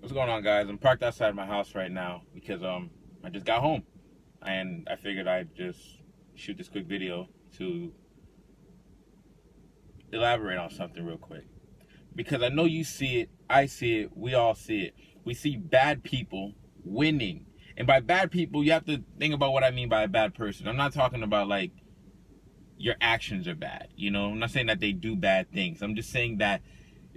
What's going on, guys? I'm parked outside my house right now because I just got home and I figured I'd just shoot this quick video to elaborate on something real quick. Because I know you see it, I see it, we all see it. We see bad people winning. And by bad people, you have to think about what I mean by a bad person. I'm not talking about like your actions are bad, you know? I'm not saying that they do bad things. I'm just saying that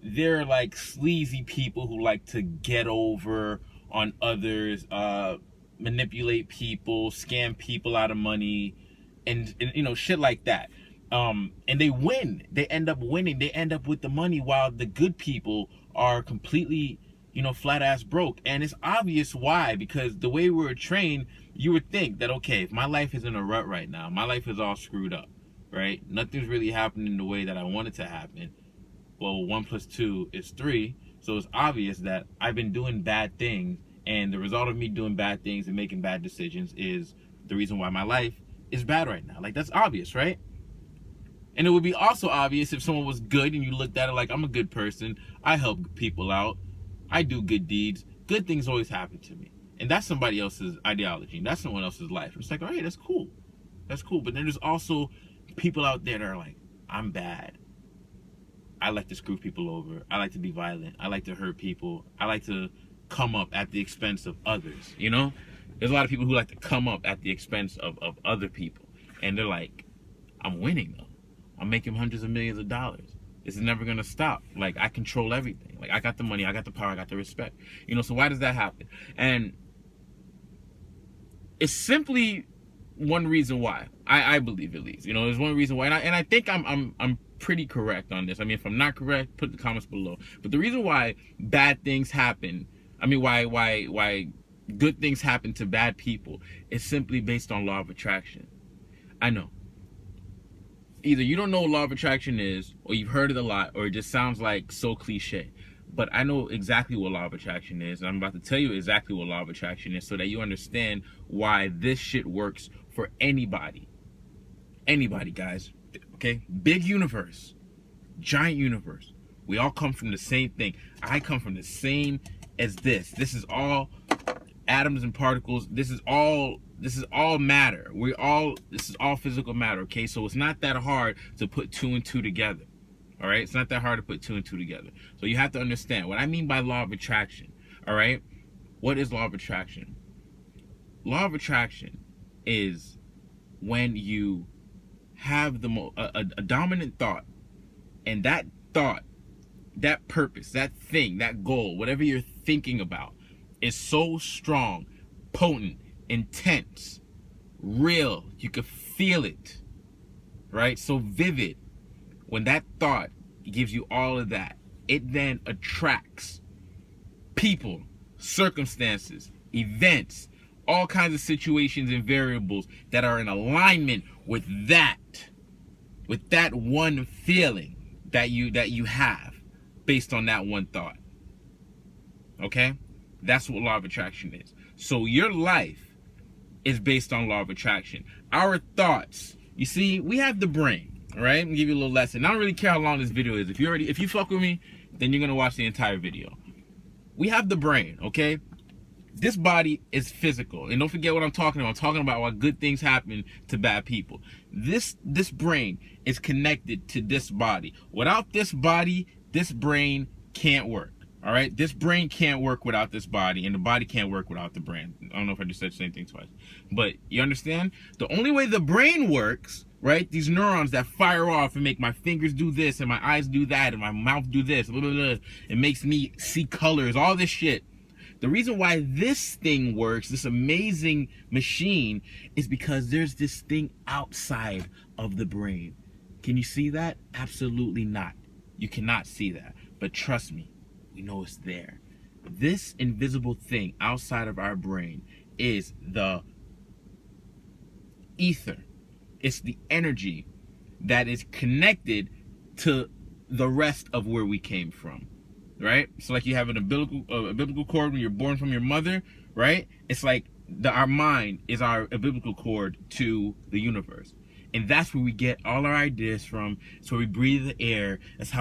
they're like sleazy people who like to get over on others, manipulate people, scam people out of money, and you know, shit like that. And they win. They end up winning. They end up with the money, while the good people are completely, you know, flat ass broke. And it's obvious why, because the way we were trained, you would think that, okay, if my life is in a rut right now, my life is all screwed up, right? Nothing's really happening the way that I want it to happen. Well, 1 + 2 is 3, so it's obvious that I've been doing bad things, and the result of me doing bad things and making bad decisions is the reason why my life is bad right now. Like, that's obvious, right? And it would be also obvious if someone was good and you looked at it like, I'm a good person, I help people out, I do good deeds, good things always happen to me. And that's somebody else's ideology, and that's someone else's life. It's like, all right, that's cool. That's cool. But then there's also people out there that are like, I'm bad. I like to screw people over. I like to be violent. I like to hurt people. I like to come up at the expense of others, you know? There's a lot of people who like to come up at the expense of other people. And they're like, I'm winning though. I'm making hundreds of millions of dollars. This is never gonna stop. Like, I control everything. Like, I got the money, I got the power, I got the respect. You know, so why does that happen? And it's simply one reason why. I believe, at least. You know, there's one reason why. And I think I'm pretty correct on this. I mean, if I'm not correct, put the comments below. But the reason why bad things happen, I mean, why good things happen to bad people is simply based on law of attraction. I know. Either you don't know what law of attraction is, or you've heard it a lot, or it just sounds like so cliche. But I know exactly what law of attraction is, and I'm about to tell you exactly what law of attraction is so that you understand why this shit works for anybody. Anybody, guys. Okay? Big universe. Giant universe. We all come from the same thing. I come from the same as this. This is all atoms and particles. This is all matter. This is all physical matter, okay? So it's not that hard to put 2 and 2 together. All right? It's not that hard to put 2 and 2 together. So you have to understand what I mean by law of attraction. All right? What is law of attraction? Law of attraction is when you have a dominant thought, and that thought, that purpose, that thing, that goal, whatever you're thinking about, is so strong, potent, intense, real, you could feel it, right? So vivid. When that thought gives you all of that, it then attracts people, circumstances, events, all kinds of situations and variables that are in alignment with that one feeling that you have based on that one thought. Okay? That's what law of attraction is. So your life is based on law of attraction. Our thoughts, you see, we have the brain, all right? I'm gonna give you a little lesson. I don't really care how long this video is. If you fuck with me, then you're gonna watch the entire video. We have the brain, okay? This body is physical, and don't forget what I'm talking about. I'm talking about why good things happen to bad people. This brain is connected to this body. Without this body, this brain can't work. All right, this brain can't work without this body, and the body can't work without the brain. I don't know if I just said the same thing twice, but you understand? The only way the brain works, right? These neurons that fire off and make my fingers do this, and my eyes do that, and my mouth do this, blah, blah, blah. It makes me see colors, all this shit. The reason why this thing works, this amazing machine, is because there's this thing outside of the brain. Can you see that? Absolutely not. You cannot see that. But trust me, we know it's there. This invisible thing outside of our brain is the ether. It's the energy that is connected to the rest of where we came from. Right? So like you have an umbilical cord when you're born from your mother, right? It's like our mind is our umbilical cord to the universe. And that's where we get all our ideas from. It's where we breathe the air. That's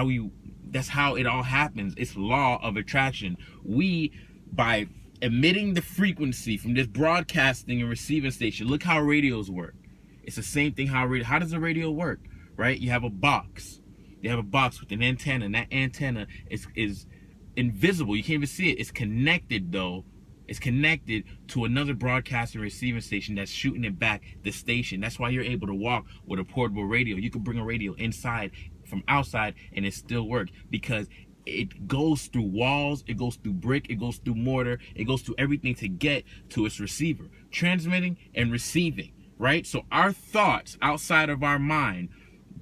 how it all happens. It's law of attraction. We by emitting the frequency from this broadcasting and receiving station. Look how radios work. It's the same thing. How does a radio work? Right? You have a box. You have a box with an antenna, and that antenna is invisible. You can't even see it. It's connected though. It's connected to another broadcasting and receiving station that's shooting it back the station. That's why you're able to walk with a portable radio. You can bring a radio inside from outside and it still works, because it goes through walls, it goes through brick, it goes through mortar, it goes through everything to get to its receiver, transmitting and receiving, right? So our thoughts outside of our mind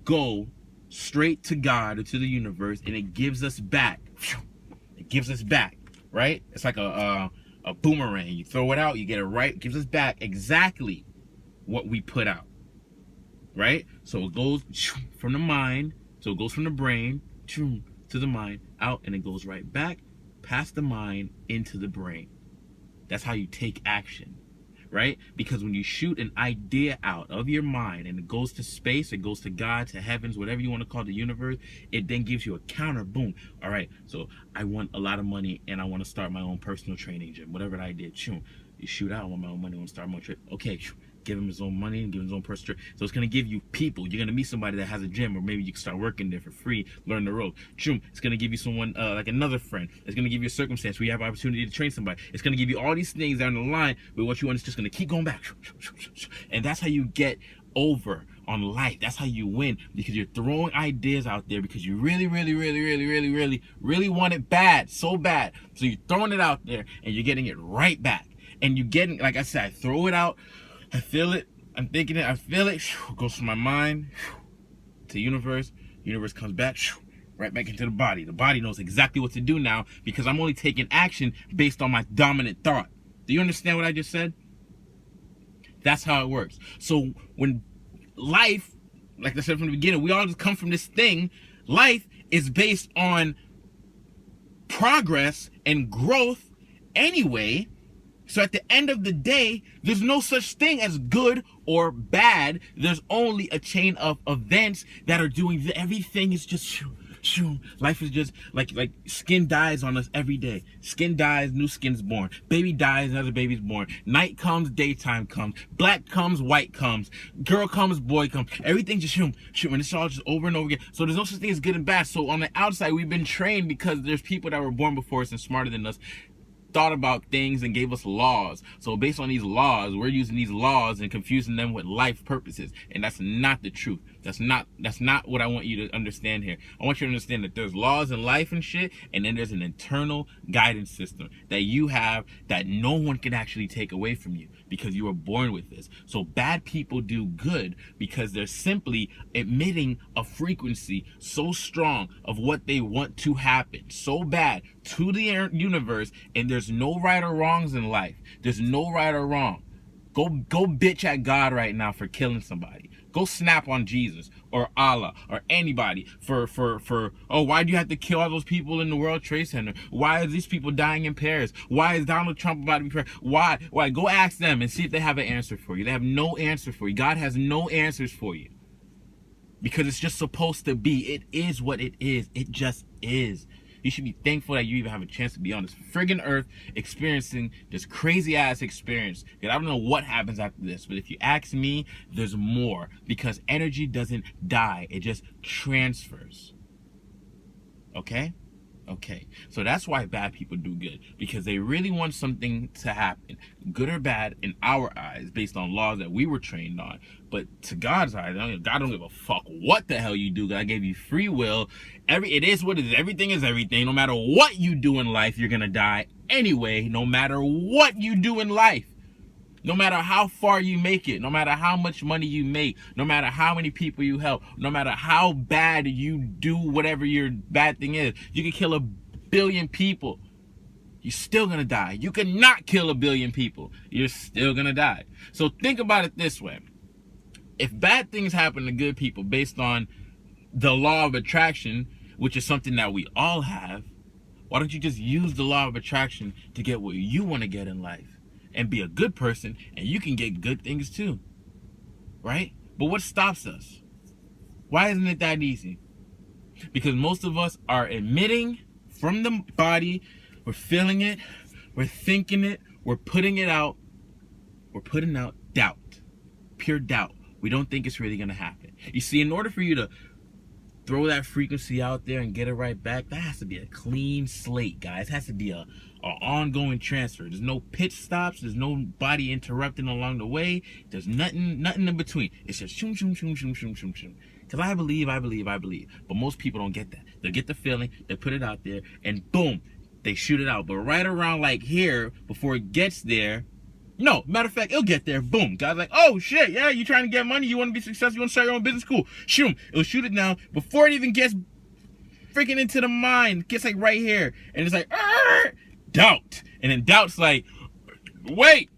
go straight to God or to the universe, and it gives us back. It gives us back, right? It's like a boomerang. You throw it out, you get it right, it gives us back exactly what we put out, right? So it goes from the mind, so it goes from the brain to the mind, out, and it goes right back past the mind into the brain. That's how you take action, right? Because when you shoot an idea out of your mind and it goes to space, it goes to God, to heavens, whatever you want to call the universe, it then gives you a counter. Boom. All right, so I want a lot of money and I want to start my own personal training gym, whatever that idea. You shoot out, I want my own money, I want to start my own trip. Okay, give him his own money and give him his own personal training. So it's going to give you people. You're going to meet somebody that has a gym, or maybe you can start working there for free, learn the ropes. It's going to give you someone like another friend. It's going to give you a circumstance where you have an opportunity to train somebody. It's going to give you all these things down the line, but what you want is just going to keep going back. And that's how you get over on life. That's how you win, because you're throwing ideas out there because you really want it bad, so bad. So you're throwing it out there and you're getting it right back. And you're getting, like I said, I throw it out, I feel it, I'm thinking it, I feel it, goes from my mind to the universe comes back, right back into the body. The body knows exactly what to do now, because I'm only taking action based on my dominant thought. Do you understand what I just said? That's how it works. So when life, like I said from the beginning, we all just come from this thing. Life is based on progress and growth anyway. So at the end of the day, there's no such thing as good or bad. There's only a chain of events that are doing everything is just life is just like skin dies on us every day. Skin dies, new skin's born. Baby dies, another baby's born. Night comes, daytime comes. Black comes, white comes. Girl comes, boy comes. Everything just and it's all just over and over again. So there's no such thing as good and bad. So on the outside, we've been trained, because there's people that were born before us and smarter than us, thought about things and gave us laws. So based on these laws, we're using these laws and confusing them with life purposes, and that's not the truth. That's not what I want you to understand here. I want you to understand that there's laws in life and shit, and then there's an internal guidance system that you have that no one can actually take away from you, because you were born with this. So bad people do good because they're simply emitting a frequency so strong of what they want to happen so bad to the universe, and there's no right or wrongs in life. There's no right or wrong. Go bitch at God right now for killing somebody. Go snap on Jesus or Allah or anybody for oh, why do you have to kill all those people in the World Trade Center? Why are these people dying in Paris? Why is Donald Trump about to be president? Why? Go ask them and see if they have an answer for you. They have no answer for you. God has no answers for you, because it's just supposed to be. It is what it is. It just is. You should be thankful that you even have a chance to be on this friggin' earth experiencing this crazy ass experience. Because I don't know what happens after this, but if you ask me, there's more. Because energy doesn't die, it just transfers. Okay? Okay. So that's why bad people do good. Because they really want something to happen, good or bad, in our eyes, based on laws that we were trained on. But to God's eyes, God don't give a fuck what the hell you do. God gave you free will. It is what it is. Everything is everything. No matter what you do in life, you're gonna die anyway. No matter what you do in life. No matter how far you make it, no matter how much money you make, no matter how many people you help, no matter how bad you do whatever your bad thing is, you can kill 1 billion people. You're still gonna die. You cannot kill 1 billion people. You're still gonna die. So think about it this way. If bad things happen to good people based on the law of attraction, which is something that we all have, why don't you just use the law of attraction to get what you want to get in life? And be a good person, and you can get good things too, right? But what stops us? Why isn't it that easy? Because most of us are emitting from the body, we're feeling it, We're thinking it. We're putting it out. We're putting out doubt. Pure doubt. We don't think it's really going to happen. You see, in order for you to throw that frequency out there and get it right back, that has to be a clean slate, guys. It has to be a ongoing transfer. There's no pitch stops. There's nobody interrupting along the way. There's nothing in between. It's just shoom, shoom, shoom, shoom, shoom, shoom, shoom. Because I believe. But most people don't get that. They get the feeling, they put it out there, and boom, they shoot it out. But right around like here, before it gets there, no, matter of fact, it'll get there. Boom. God's like, oh shit, yeah, you trying to get money, you want to be successful, you want to start your own business, cool. Shoot him. It'll shoot it down before it even gets freaking into the mind. It gets like right here. And it's like, doubt. And then doubt's like, wait,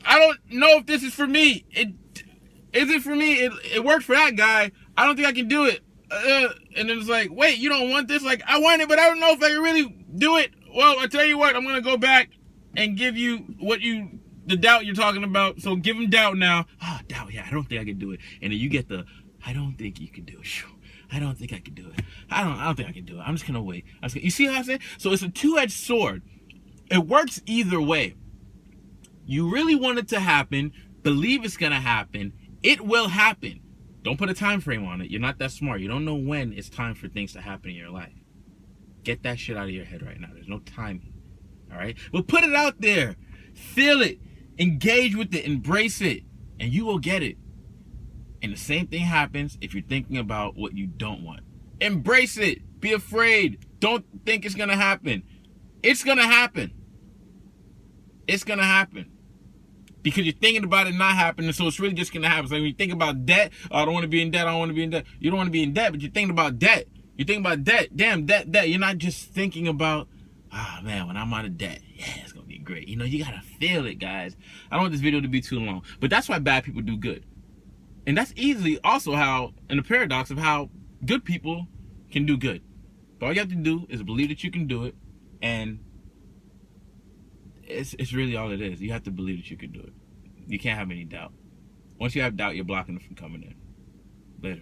I don't know if this is for me. Is it for me? It worked for that guy. I don't think I can do it. And then it's like, wait, you don't want this? Like, I want it, but I don't know if I can really do it. Well, I tell you what, I'm going to go back and give you the doubt you're talking about. So give him doubt now. Doubt, yeah, I don't think I can do it. And then you get the, I don't think you can do it. I don't think I can do it. I don't think I can do it. I'm just going to wait. You see how I'm saying? So it's a two-edged sword. It works either way. You really want it to happen. Believe it's going to happen. It will happen. Don't put a time frame on it. You're not that smart. You don't know when it's time for things to happen in your life. Get that shit out of your head right now. There's no timing. All right? But put it out there. Feel it. Engage with it. Embrace it. And you will get it. And the same thing happens if you're thinking about what you don't want. Embrace it. Be afraid. Don't think it's going to happen. It's going to happen. It's going to happen. Because you're thinking about it not happening, so it's really just going to happen. So when you think about debt, oh, I don't want to be in debt, I don't want to be in debt. You don't want to be in debt, but you're thinking about debt. You're thinking about debt. Damn, debt. You're not just thinking about, man, when I'm out of debt, yeah, it's going to be great. You know, you got to feel it, guys. I don't want this video to be too long, but that's why bad people do good. And that's easily also how, in the paradox of how good people can do good. But all you have to do is believe that you can do it, and it's really all it is. You have to believe that you can do it. You can't have any doubt. Once you have doubt, you're blocking it from coming in. Later.